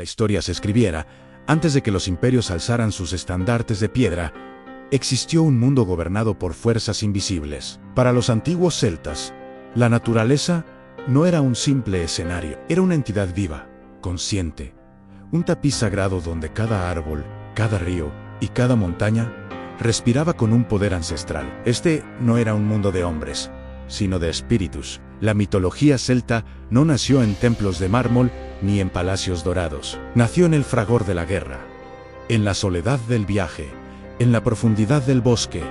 historia se escribiera, antes de que los imperios alzaran sus estandartes de piedra, existió un mundo gobernado por fuerzas invisibles. Para los antiguos celtas, la naturaleza no era un simple escenario, era una entidad viva, consciente, un tapiz sagrado donde cada árbol, cada río y cada montaña respiraba con un poder ancestral. Este no era un mundo de hombres, sino de espíritus. La mitología celta no nació en templos de mármol ni en palacios dorados. Nació en el fragor de la guerra, en la soledad del viaje, en la profundidad del bosque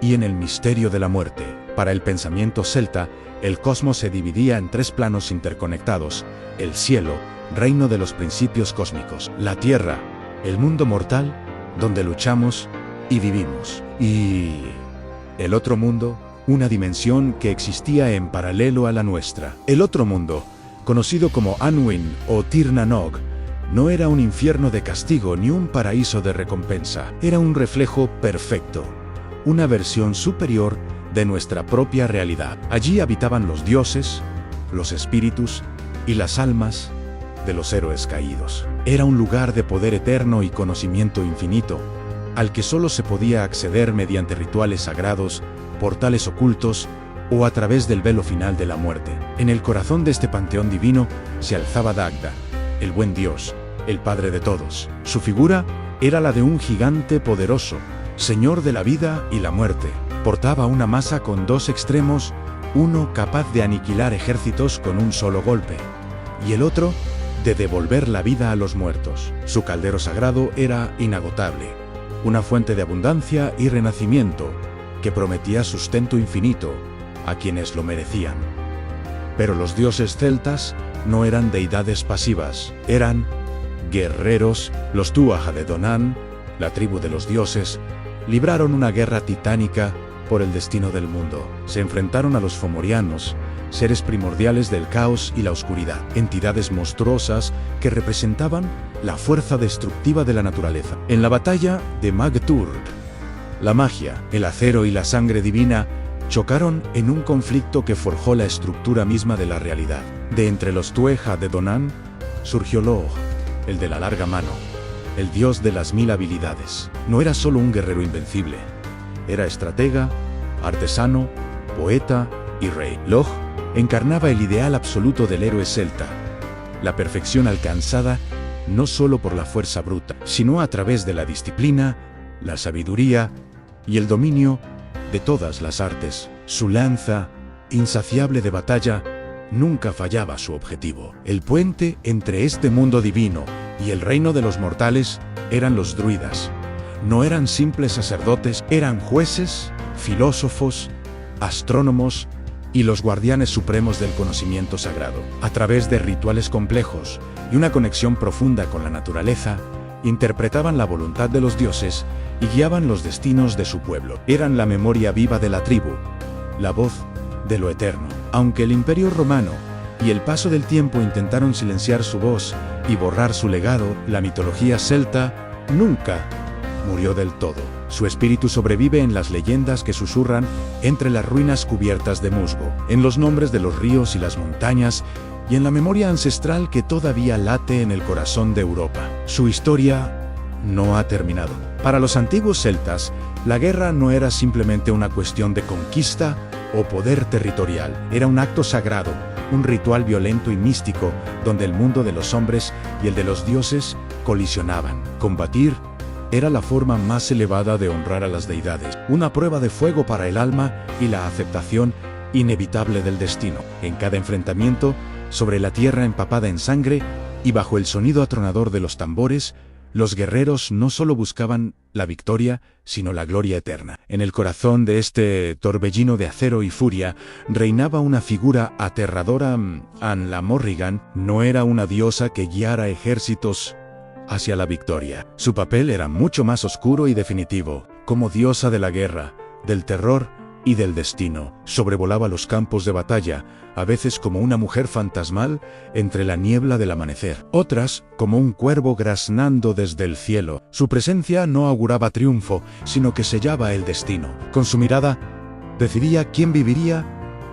y en el misterio de la muerte. Para el pensamiento celta, el cosmos se dividía en tres planos interconectados: el cielo, reino de los principios cósmicos; la tierra, el mundo mortal, donde luchamos y vivimos; y el otro mundo, una dimensión que existía en paralelo a la nuestra. El otro mundo, conocido como Anwin o Tir na Nog, no era un infierno de castigo ni un paraíso de recompensa. Era un reflejo perfecto, una versión superior de nuestra propia realidad. Allí habitaban los dioses, los espíritus y las almas de los héroes caídos. Era un lugar de poder eterno y conocimiento infinito, al que solo se podía acceder mediante rituales sagrados, portales ocultos o a través del velo final de la muerte. En el corazón de este panteón divino se alzaba Dagda, el buen dios, el padre de todos. Su figura era la de un gigante poderoso, señor de la vida y la muerte. Portaba una masa con dos extremos, uno capaz de aniquilar ejércitos con un solo golpe, y el otro de devolver la vida a los muertos. Su caldero sagrado era inagotable, una fuente de abundancia y renacimiento que prometía sustento infinito a quienes lo merecían. Pero los dioses celtas no eran deidades pasivas, eran guerreros. Los Tuatha de Danann, la tribu de los dioses, libraron una guerra titánica por el destino del mundo. Se enfrentaron a los fomorianos, seres primordiales del caos y la oscuridad, entidades monstruosas que representaban la fuerza destructiva de la naturaleza. En la batalla de Mag-Turd, la magia, el acero y la sangre divina chocaron en un conflicto que forjó la estructura misma de la realidad. De entre los Tuatha de Danann surgió Log, el de la larga mano, el dios de las 1000 habilidades. No era solo un guerrero invencible, era estratega, artesano, poeta y rey. Log encarnaba el ideal absoluto del héroe celta, la perfección alcanzada no solo por la fuerza bruta, sino a través de la disciplina, la sabiduría y el dominio de todas las artes. Su lanza, insaciable de batalla, nunca fallaba su objetivo. El puente entre este mundo divino y el reino de los mortales eran los druidas. No eran simples sacerdotes, eran jueces, filósofos, astrónomos y los guardianes supremos del conocimiento sagrado. A través de rituales complejos y una conexión profunda con la naturaleza, interpretaban la voluntad de los dioses y guiaban los destinos de su pueblo. Eran la memoria viva de la tribu, la voz de lo eterno. Aunque el Imperio Romano y el paso del tiempo intentaron silenciar su voz y borrar su legado, la mitología celta nunca murió del todo. Su espíritu sobrevive en las leyendas que susurran entre las ruinas cubiertas de musgo, en los nombres de los ríos y las montañas, y en la memoria ancestral que todavía late en el corazón de Europa. Su historia no ha terminado. Para los antiguos celtas, la guerra no era simplemente una cuestión de conquista o poder territorial. Era un acto sagrado, un ritual violento y místico, donde el mundo de los hombres y el de los dioses colisionaban. Combatir era la forma más elevada de honrar a las deidades, una prueba de fuego para el alma y la aceptación inevitable del destino. En cada enfrentamiento, sobre la tierra empapada en sangre y bajo el sonido atronador de los tambores, los guerreros no solo buscaban la victoria, sino la gloria eterna. En el corazón de este torbellino de acero y furia, reinaba una figura aterradora. Anla Morrigan no era una diosa que guiara ejércitos hacia la victoria. Su papel era mucho más oscuro y definitivo. Como diosa de la guerra, del terror y del destino, sobrevolaba los campos de batalla, a veces como una mujer fantasmal entre la niebla del amanecer, otras como un cuervo graznando desde el cielo. Su presencia no auguraba triunfo, sino que sellaba el destino. Con su mirada, decidía quién viviría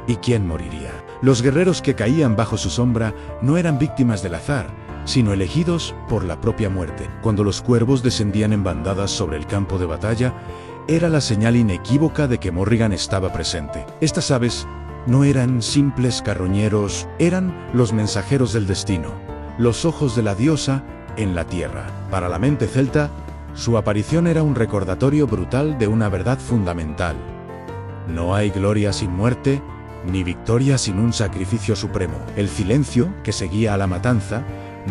y quién moriría. Los guerreros que caían bajo su sombra no eran víctimas del azar, sino elegidos por la propia muerte. Cuando los cuervos descendían en bandadas sobre el campo de batalla, era la señal inequívoca de que Morrigan estaba presente. Estas aves no eran simples carroñeros, eran los mensajeros del destino, los ojos de la diosa en la tierra. Para la mente celta, su aparición era un recordatorio brutal de una verdad fundamental. No hay gloria sin muerte, ni victoria sin un sacrificio supremo. El silencio que seguía a la matanza,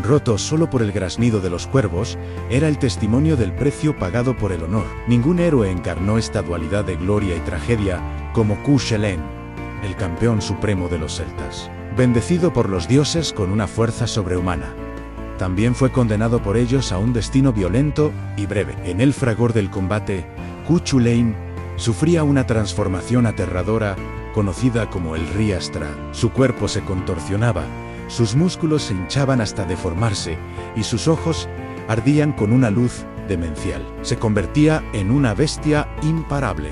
roto solo por el graznido de los cuervos, era el testimonio del precio pagado por el honor. Ningún héroe encarnó esta dualidad de gloria y tragedia como Cuchulainn, el campeón supremo de los celtas. Bendecido por los dioses con una fuerza sobrehumana, también fue condenado por ellos a un destino violento y breve. En el fragor del combate, Cuchulainn sufría una transformación aterradora conocida como el Riastrad. Su cuerpo se contorsionaba, sus músculos se hinchaban hasta deformarse y sus ojos ardían con una luz demencial. Se convertía en una bestia imparable,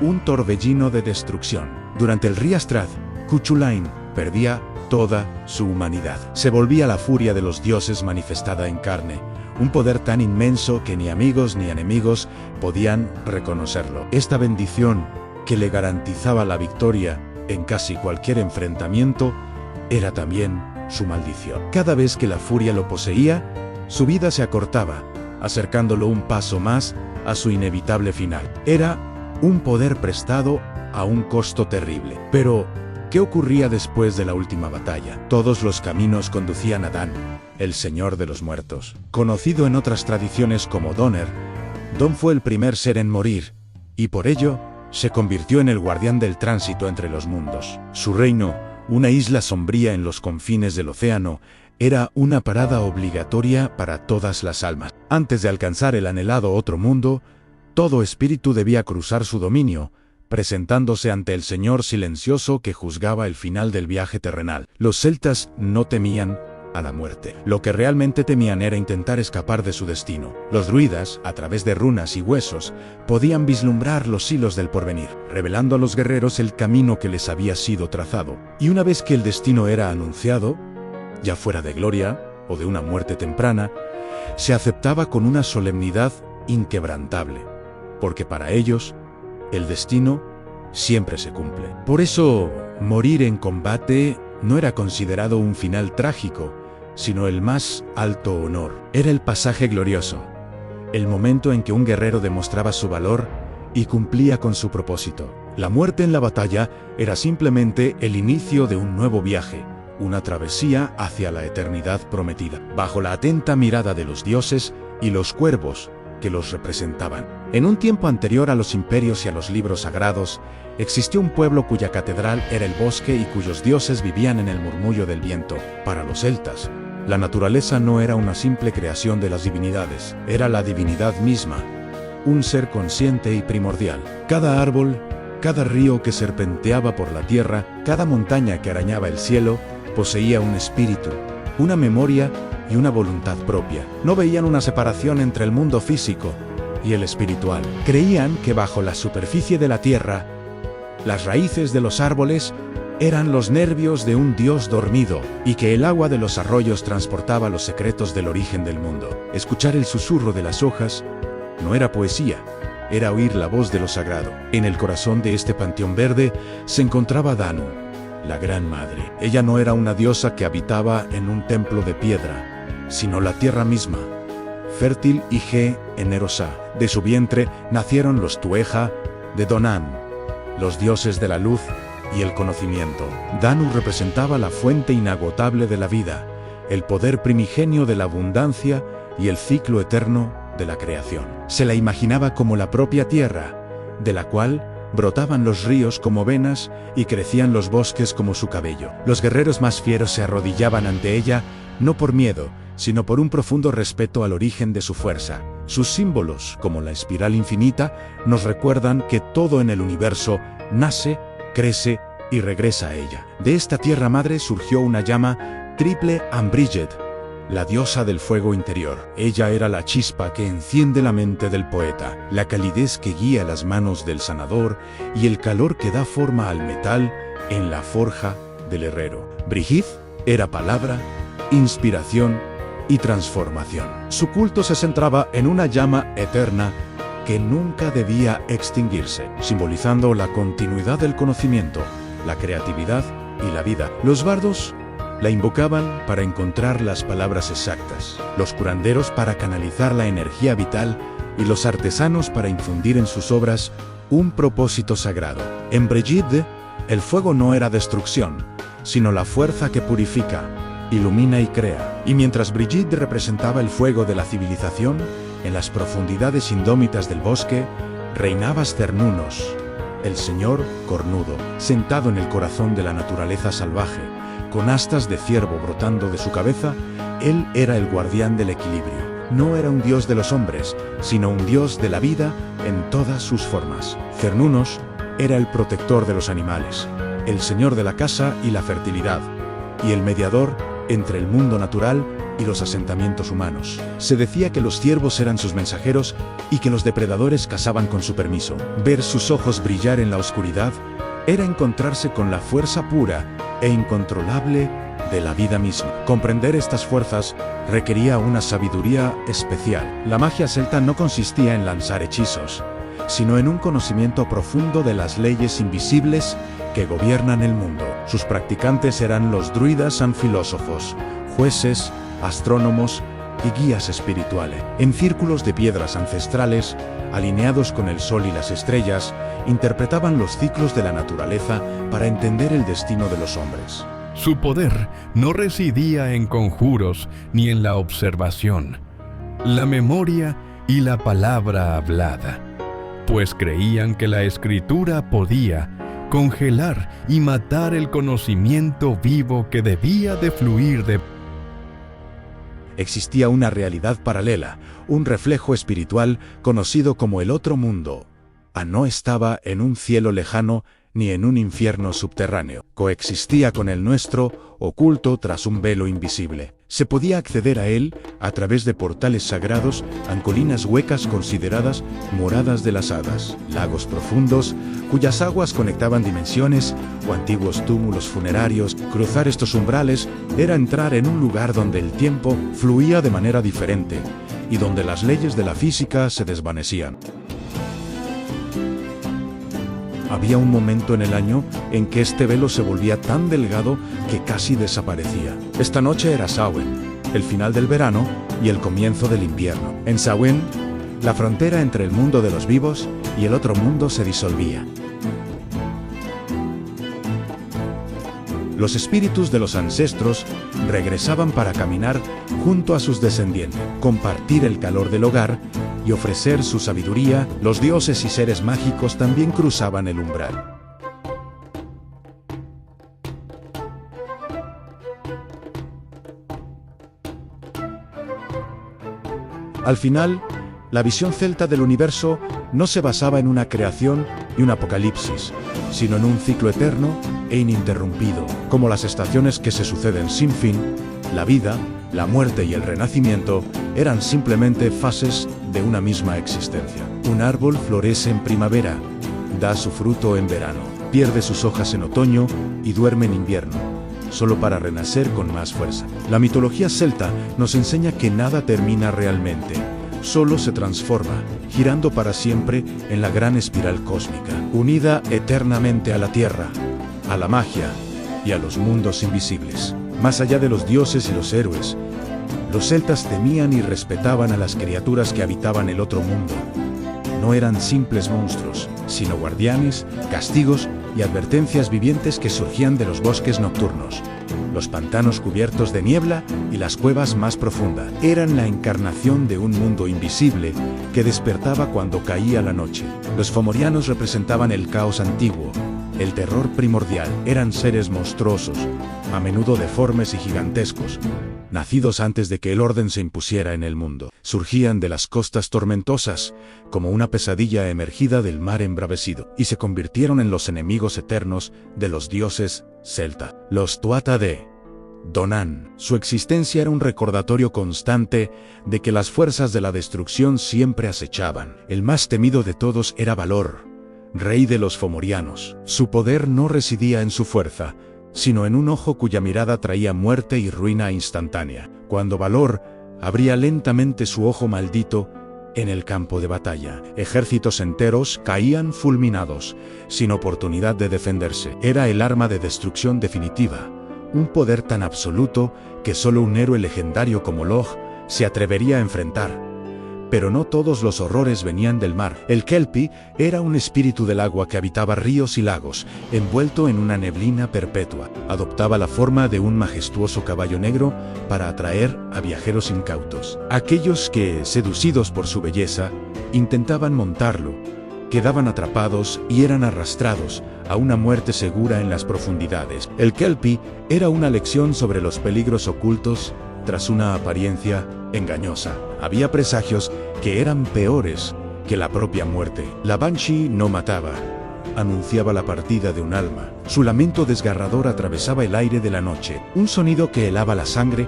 un torbellino de destrucción. Durante el Riastrad, Cuchulainn perdía toda su humanidad. Se volvía la furia de los dioses manifestada en carne, un poder tan inmenso que ni amigos ni enemigos podían reconocerlo. Esta bendición, que le garantizaba la victoria en casi cualquier enfrentamiento, era también su maldición. Cada vez que la furia lo poseía, su vida se acortaba, acercándolo un paso más a su inevitable final. Era un poder prestado a un costo terrible. Pero ¿qué ocurría después de la última batalla? Todos los caminos conducían a Dan, el señor de los muertos. Conocido en otras tradiciones como Donner, Don fue el primer ser en morir, y por ello se convirtió en el guardián del tránsito entre los mundos. Su reino, una isla sombría en los confines del océano, era una parada obligatoria para todas las almas. Antes de alcanzar el anhelado otro mundo, todo espíritu debía cruzar su dominio, presentándose ante el Señor silencioso que juzgaba el final del viaje terrenal. Los celtas no temían a la muerte. Lo que realmente temían era intentar escapar de su destino. Los druidas, a través de runas y huesos, podían vislumbrar los hilos del porvenir, revelando a los guerreros el camino que les había sido trazado. Y una vez que el destino era anunciado, ya fuera de gloria o de una muerte temprana, se aceptaba con una solemnidad inquebrantable, porque para ellos, el destino siempre se cumple. Por eso, morir en combate no era considerado un final trágico, sino el más alto honor. Era el pasaje glorioso, el momento en que un guerrero demostraba su valor y cumplía con su propósito. La muerte en la batalla era simplemente el inicio de un nuevo viaje, una travesía hacia la eternidad prometida, bajo la atenta mirada de los dioses y los cuervos que los representaban. En un tiempo anterior a los imperios y a los libros sagrados, existió un pueblo cuya catedral era el bosque y cuyos dioses vivían en el murmullo del viento. Para los celtas, la naturaleza no era una simple creación de las divinidades, era la divinidad misma, un ser consciente y primordial. Cada árbol, cada río que serpenteaba por la tierra, cada montaña que arañaba el cielo, poseía un espíritu, una memoria y una voluntad propia. No veían una separación entre el mundo físico y el espiritual. Creían que bajo la superficie de la tierra, las raíces de los árboles eran los nervios de un dios dormido, y que el agua de los arroyos transportaba los secretos del origen del mundo. Escuchar el susurro de las hojas no era poesía, era oír la voz de lo sagrado. En el corazón de este panteón verde se encontraba Danu, la Gran Madre. Ella no era una diosa que habitaba en un templo de piedra, sino la tierra misma, fértil y generosa. De su vientre nacieron los Tueja de Donan, los dioses de la luz y el conocimiento. Danu representaba la fuente inagotable de la vida, el poder primigenio de la abundancia y el ciclo eterno de la creación. Se la imaginaba como la propia tierra, de la cual brotaban los ríos como venas y crecían los bosques como su cabello. Los guerreros más fieros se arrodillaban ante ella, no por miedo, sino por un profundo respeto al origen de su fuerza. Sus símbolos, como la espiral infinita, nos recuerdan que todo en el universo nace, crece y regresa a ella. De esta tierra madre surgió una llama triple Ambridget, la diosa del fuego interior. Ella era la chispa que enciende la mente del poeta, la calidez que guía las manos del sanador y el calor que da forma al metal en la forja del herrero. Brigid era palabra, inspiración y transformación. Su culto se centraba en una llama eterna que nunca debía extinguirse, simbolizando la continuidad del conocimiento, la creatividad y la vida. Los bardos la invocaban para encontrar las palabras exactas, los curanderos para canalizar la energía vital y los artesanos para infundir en sus obras un propósito sagrado. En Brigitte, el fuego no era destrucción, sino la fuerza que purifica, ilumina y crea. Y mientras Brigitte representaba el fuego de la civilización, en las profundidades indómitas del bosque, reinaba Cernunnos, el señor cornudo, sentado en el corazón de la naturaleza salvaje, con astas de ciervo brotando de su cabeza. Él era el guardián del equilibrio. No era un dios de los hombres, sino un dios de la vida en todas sus formas. Cernunnos era el protector de los animales, el señor de la casa y la fertilidad, y el mediador entre el mundo natural y los asentamientos humanos. Se decía que los ciervos eran sus mensajeros y que los depredadores cazaban con su permiso. Ver sus ojos brillar en la oscuridad era encontrarse con la fuerza pura e incontrolable de la vida misma. Comprender estas fuerzas requería una sabiduría especial. La magia celta no consistía en lanzar hechizos, sino en un conocimiento profundo de las leyes invisibles que gobiernan el mundo. Sus practicantes eran los druidas anfilósofos, jueces, astrónomos y guías espirituales. En círculos de piedras ancestrales, alineados con el sol y las estrellas, interpretaban los ciclos de la naturaleza para entender el destino de los hombres. Su poder no residía en conjuros ni en la observación, la memoria y la palabra hablada, pues creían que la escritura podía congelar y matar el conocimiento vivo que debía de fluir de... Existía una realidad paralela, un reflejo espiritual conocido como el otro mundo. No estaba en un cielo lejano ni en un infierno subterráneo. Coexistía con el nuestro, oculto tras un velo invisible. Se podía acceder a él a través de portales sagrados en colinas huecas consideradas moradas de las hadas, lagos profundos cuyas aguas conectaban dimensiones o antiguos túmulos funerarios. Cruzar estos umbrales era entrar en un lugar donde el tiempo fluía de manera diferente y donde las leyes de la física se desvanecían. Había un momento en el año en que este velo se volvía tan delgado que casi desaparecía. Esta noche era Samhain, el final del verano y el comienzo del invierno. En Samhain, la frontera entre el mundo de los vivos y el otro mundo se disolvía. Los espíritus de los ancestros regresaban para caminar junto a sus descendientes, compartir el calor del hogar y ofrecer su sabiduría. Los dioses y seres mágicos también cruzaban el umbral. Al final, la visión celta del universo no se basaba en una creación y un apocalipsis, sino en un ciclo eterno e ininterrumpido. Como las estaciones que se suceden sin fin, la vida, la muerte y el renacimiento eran simplemente fases de una misma existencia. Un árbol florece en primavera, da su fruto en verano, pierde sus hojas en otoño y duerme en invierno, solo para renacer con más fuerza. La mitología celta nos enseña que nada termina realmente, solo se transforma, girando para siempre en la gran espiral cósmica, unida eternamente a la tierra, a la magia y a los mundos invisibles. Más allá de los dioses y los héroes, los celtas temían y respetaban a las criaturas que habitaban el otro mundo. No eran simples monstruos, sino guardianes, castigos y advertencias vivientes que surgían de los bosques nocturnos, los pantanos cubiertos de niebla y las cuevas más profundas. Eran la encarnación de un mundo invisible que despertaba cuando caía la noche. Los fomorianos representaban el caos antiguo, el terror primordial. Eran seres monstruosos, a menudo deformes y gigantescos, nacidos antes de que el orden se impusiera en el mundo. Surgían de las costas tormentosas, como una pesadilla emergida del mar embravecido, y se convirtieron en los enemigos eternos de los dioses celta. Los Tuatha de Danann. Su existencia era un recordatorio constante de que las fuerzas de la destrucción siempre acechaban. El más temido de todos era Balor, rey de los fomorianos. Su poder no residía en su fuerza, sino en un ojo cuya mirada traía muerte y ruina instantánea. Cuando Balor abría lentamente su ojo maldito en el campo de batalla. Ejércitos enteros caían fulminados, sin oportunidad de defenderse. Era el arma de destrucción definitiva, un poder tan absoluto que solo un héroe legendario como Log se atrevería a enfrentar. Pero no todos los horrores venían del mar. El Kelpie era un espíritu del agua que habitaba ríos y lagos, envuelto en una neblina perpetua. Adoptaba la forma de un majestuoso caballo negro para atraer a viajeros incautos. Aquellos que, seducidos por su belleza, intentaban montarlo, quedaban atrapados y eran arrastrados a una muerte segura en las profundidades. El Kelpie era una lección sobre los peligros ocultos tras una apariencia engañosa. Había presagios que eran peores que la propia muerte. La Banshee no mataba, anunciaba la partida de un alma. Su lamento desgarrador atravesaba el aire de la noche, un sonido que helaba la sangre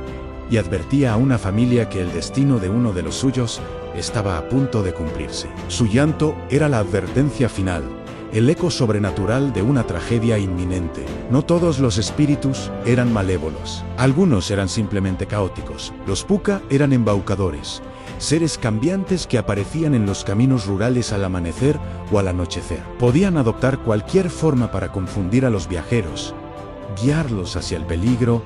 y advertía a una familia que el destino de uno de los suyos estaba a punto de cumplirse. Su llanto era la advertencia final, el eco sobrenatural de una tragedia inminente. No todos los espíritus eran malévolos. Algunos eran simplemente caóticos. Los Puka eran embaucadores, seres cambiantes que aparecían en los caminos rurales al amanecer o al anochecer. Podían adoptar cualquier forma para confundir a los viajeros, guiarlos hacia el peligro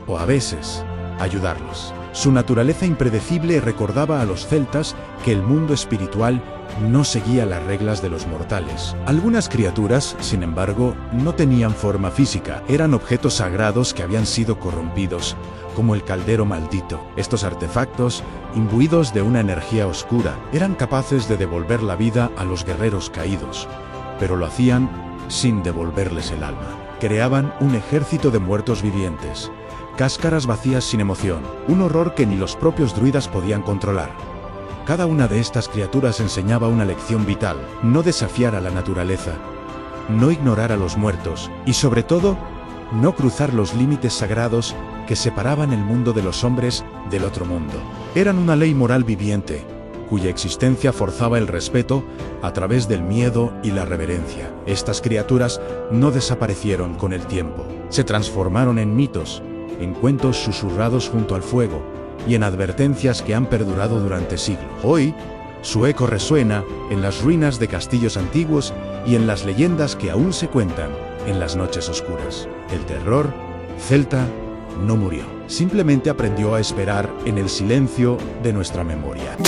o, a veces, ayudarlos. Su naturaleza impredecible recordaba a los celtas que el mundo espiritual no seguía las reglas de los mortales. Algunas criaturas, sin embargo, no tenían forma física. Eran objetos sagrados que habían sido corrompidos, como el caldero maldito. Estos artefactos, imbuidos de una energía oscura, eran capaces de devolver la vida a los guerreros caídos, pero lo hacían sin devolverles el alma. Creaban un ejército de muertos vivientes, cáscaras vacías sin emoción, un horror que ni los propios druidas podían controlar. Cada una de estas criaturas enseñaba una lección vital: no desafiar a la naturaleza, no ignorar a los muertos y, sobre todo, no cruzar los límites sagrados que separaban el mundo de los hombres del otro mundo. Eran una ley moral viviente, cuya existencia forzaba el respeto a través del miedo y la reverencia. Estas criaturas no desaparecieron con el tiempo. Se transformaron en mitos, en cuentos susurrados junto al fuego y en advertencias que han perdurado durante siglos. Hoy, su eco resuena en las ruinas de castillos antiguos y en las leyendas que aún se cuentan en las noches oscuras. El terror celta no murió, simplemente aprendió a esperar en el silencio de nuestra memoria.